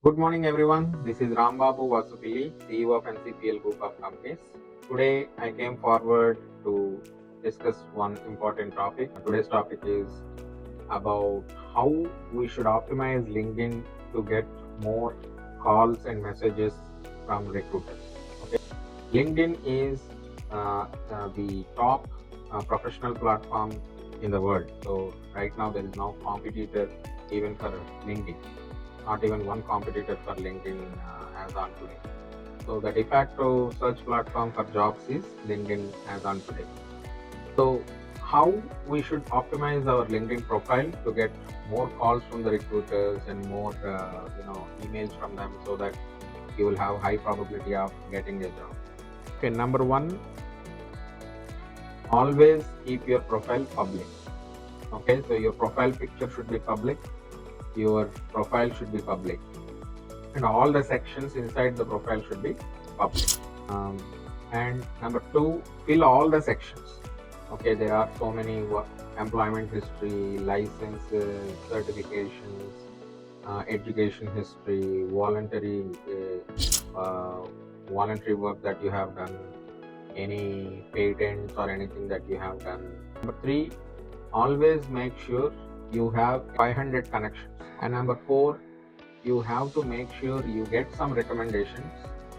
Good morning, everyone. This is RAMBABU VASUPILLI, CEO of NCPL group of companies. Today, I came forward to discuss one important topic. Today's topic is about how we should optimize LinkedIn to get more calls and messages from recruiters. Okay, LinkedIn is the top professional platform in the world. So right now, there is no competitor even for LinkedIn. Not even one competitor for LinkedIn as on today. So the de facto search platform for jobs is LinkedIn as on today. So how we should optimize our LinkedIn profile to get more calls from the recruiters and more emails from them, so that you will have high probability of getting a job. Okay, number one, always keep your profile public. Okay, so your profile picture should be public, your profile should be public, and all the sections inside the profile should be public. And number two, fill all the sections. Okay, there are so many employment history, licenses, certifications, education history, voluntary work that you have done, any patents or anything that you have done. Number three, always make sure you have 500 connections. And number four, you have to make sure you get some recommendations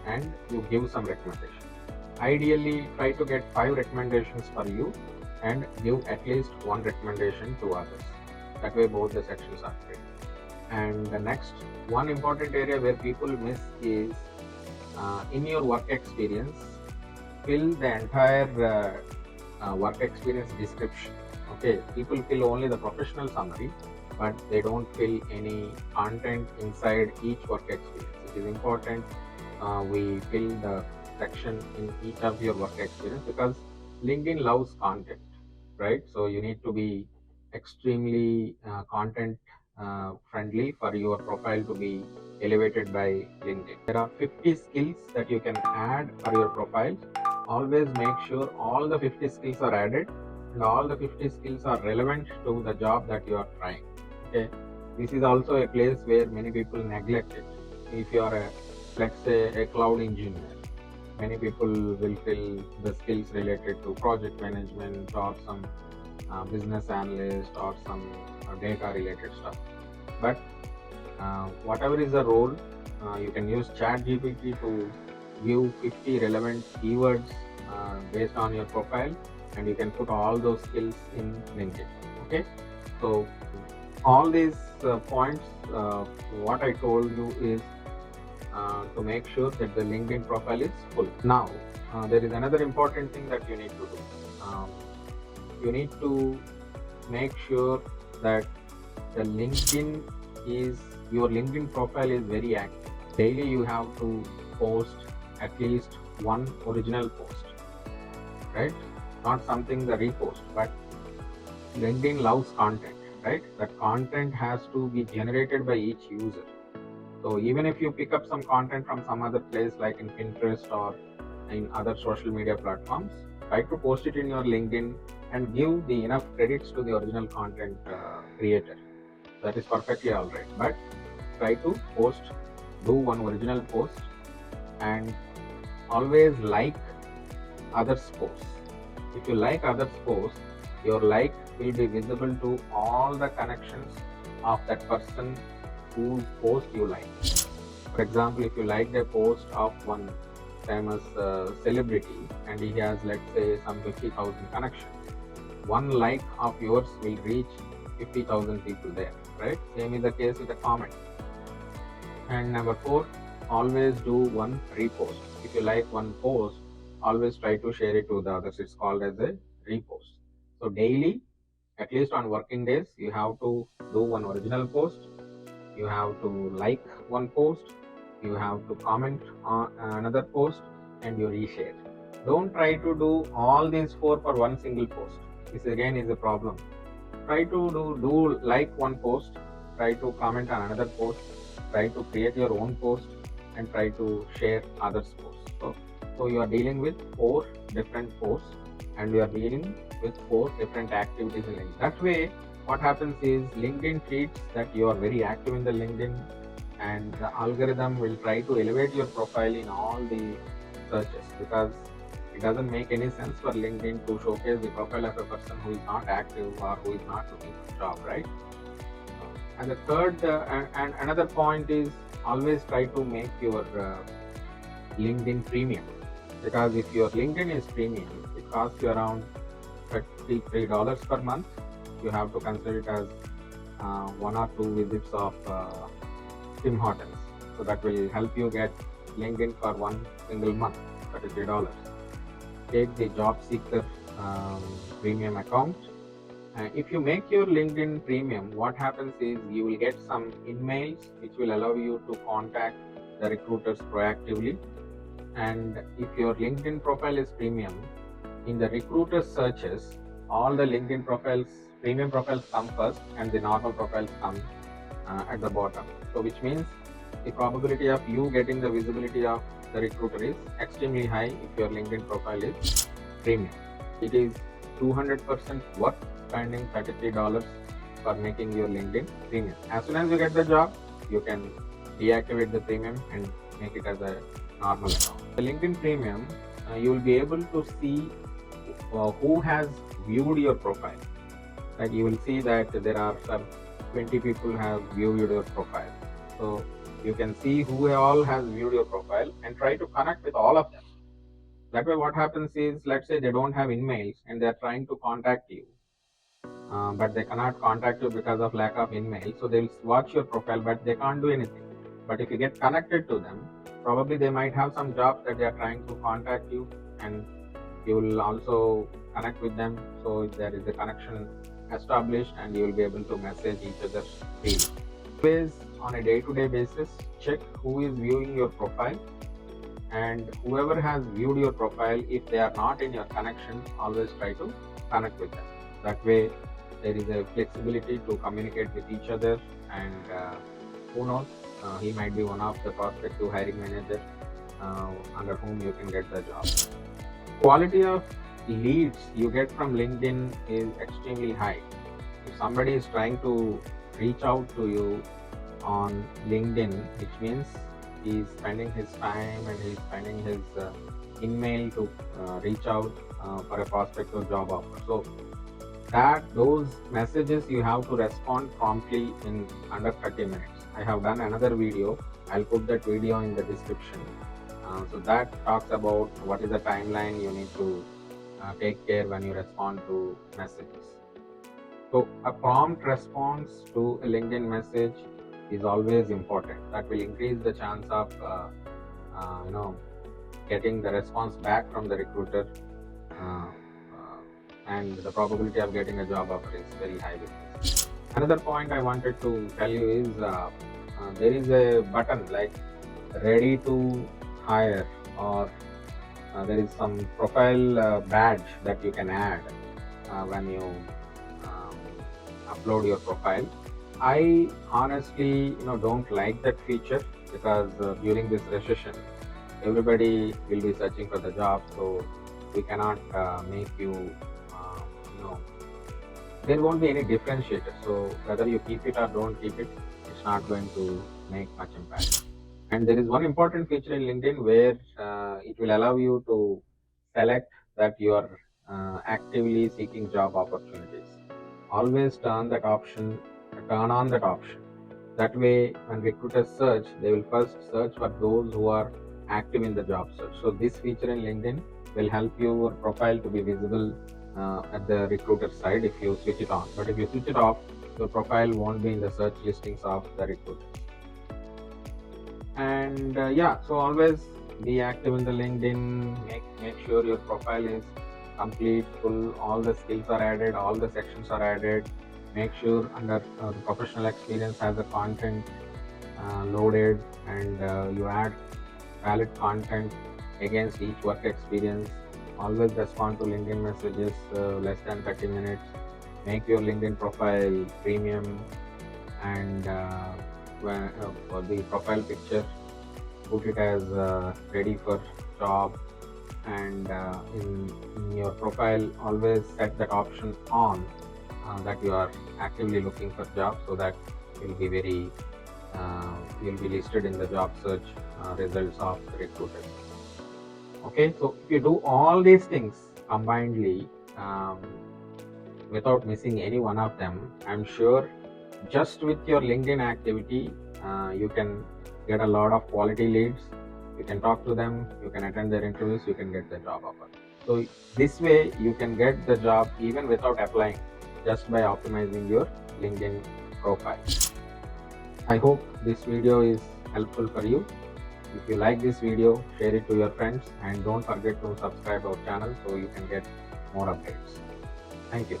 and you give some recommendations. Ideally, try to get 5 recommendations for you and give at least 1 recommendation to others. That way both the sections are great. And the next one important area where people miss is in your work experience, fill the entire work experience description. Okay, people fill only the professional summary, but they don't fill any content inside each work experience. It is important we fill the section in each of your work experience, because LinkedIn loves content, right? So you need to be extremely content friendly for your profile to be elevated by LinkedIn. There are 50 skills that you can add for your profile. Always make sure all the 50 skills are added and all the 50 skills are relevant to the job that you are trying. Okay, this is also a place where many people neglect it. If you are let's say a cloud engineer, many people will fill the skills related to project management or some business analyst or some data related stuff. But whatever is the role, you can use ChatGPT to give 50 relevant keywords based on your profile, and you can put all those skills in LinkedIn. Okay, so all these points, what I told you is to make sure that the LinkedIn profile is full. Now, there is another important thing that you need to do. You need to make sure that the your LinkedIn profile is very active. Daily you have to post at least one original post, right? Not something the repost, but LinkedIn loves content, right? That content has to be generated by each user. So even if you pick up some content from some other place like in Pinterest or in other social media platforms, try to post it in your LinkedIn and give the enough credits to the original content creator. That is perfectly all right. But try to do one original post, and always like others' posts. If you like others' posts, your like will be visible to all the connections of that person whose post you like. For example, if you like a post of one famous celebrity and he has, let's say, some 50,000 connections, one like of yours will reach 50,000 people there, right? Same is the case with a comment. And number four, always do one repost. If you like one post, always try to share it to the others. It's called as a repost. So daily, at least on working days, you have to do one original post, you have to like one post, you have to comment on another post, and you reshare. Don't try to do all these 4 for one single post. This again is a problem. Try to do like one post, try to comment on another post, try to create your own post, and try to share others' posts. So you are dealing with 4 different posts, and you are dealing with 4 different activities in LinkedIn. That way, what happens is LinkedIn treats that you are very active in the LinkedIn, and the algorithm will try to elevate your profile in all the searches, because it doesn't make any sense for LinkedIn to showcase the profile of a person who is not active or who is not looking for a job, right? And the third and another point is, always try to make your LinkedIn premium, because if your LinkedIn is premium, it costs you around $33 per month. You have to consider it as 1 or 2 visits of Tim Hortons. So that will help you get LinkedIn for one single month, $33. Take the job seeker premium account. If you make your LinkedIn premium, what happens is you will get some emails which will allow you to contact the recruiters proactively. And if your LinkedIn profile is premium, in the recruiter searches, all the LinkedIn profiles, premium profiles come first and the normal profiles come at the bottom. So which means the probability of you getting the visibility of the recruiter is extremely high if your LinkedIn profile is premium. It is 200% worth spending $33 for making your LinkedIn premium. As soon as you get the job, you can deactivate the premium and make it as a normal account. The LinkedIn premium, you will be able to see who has viewed your profile. Like you will see that there are some 20 people have viewed your profile. So you can see who all has viewed your profile and try to connect with all of them. That way what happens is, let's say they don't have emails and they are trying to contact you, but they cannot contact you because of lack of email. So they'll watch your profile, but they can't do anything. But if you get connected to them, probably they might have some jobs that they are trying to contact you, and you will also connect with them. So there is a connection established and you will be able to message each other freely. Always on a day-to-day basis, check who is viewing your profile, and whoever has viewed your profile, if they are not in your connection, always try to connect with them. That way there is a flexibility to communicate with each other, and who knows, he might be one of the prospective hiring managers under whom you can get the job. Quality of leads you get from LinkedIn is extremely high. If somebody is trying to reach out to you on LinkedIn, which means he is spending his time and he is spending his email to reach out for a prospective job offer. So those messages you have to respond promptly in under 30 minutes. I have done another video. I'll put that video in the description. So that talks about what is the timeline you need to take care when you respond to messages. So a prompt response to a LinkedIn message is always important. That will increase the chance of getting the response back from the recruiter, and the probability of getting a job offer is very high with this. Another point I wanted to tell you is there is a button like ready to hire, or there is some profile badge that you can add when you upload your profile. I honestly don't like that feature, because during this recession everybody will be searching for the job, so we cannot make you there won't be any differentiator. So whether you keep it or don't keep it, it's not going to make much impact. And there is one important feature in LinkedIn where it will allow you to select that you are actively seeking job opportunities. Always turn on that option. That way, when recruiters search, they will first search for those who are active in the job search. So this feature in LinkedIn will help your profile to be visible at the recruiter side if you switch it on. But if you switch it off, your profile won't be in the search listings of the recruiters. And so always be active in the LinkedIn. Make sure your profile is complete, full, all the skills are added, all the sections are added. Make sure under the professional experience has the content loaded, and you add valid content against each work experience. Always respond to LinkedIn messages less than 30 minutes. Make your LinkedIn profile premium, and for the profile picture, put it as ready for job, and in your profile always set that option on that you are actively looking for jobs, so that it will be very you'll be listed in the job search results of recruiters. Okay, so if you do all these things combinedly, without missing any one of them, I'm sure just with your LinkedIn activity, you can get a lot of quality leads. You can talk to them, you can attend their interviews, you can get the job offer. So this way you can get the job even without applying, just by optimizing your LinkedIn profile. I hope this video is helpful for you. If you like this video, share it to your friends, and don't forget to subscribe our channel so you can get more updates. Thank you.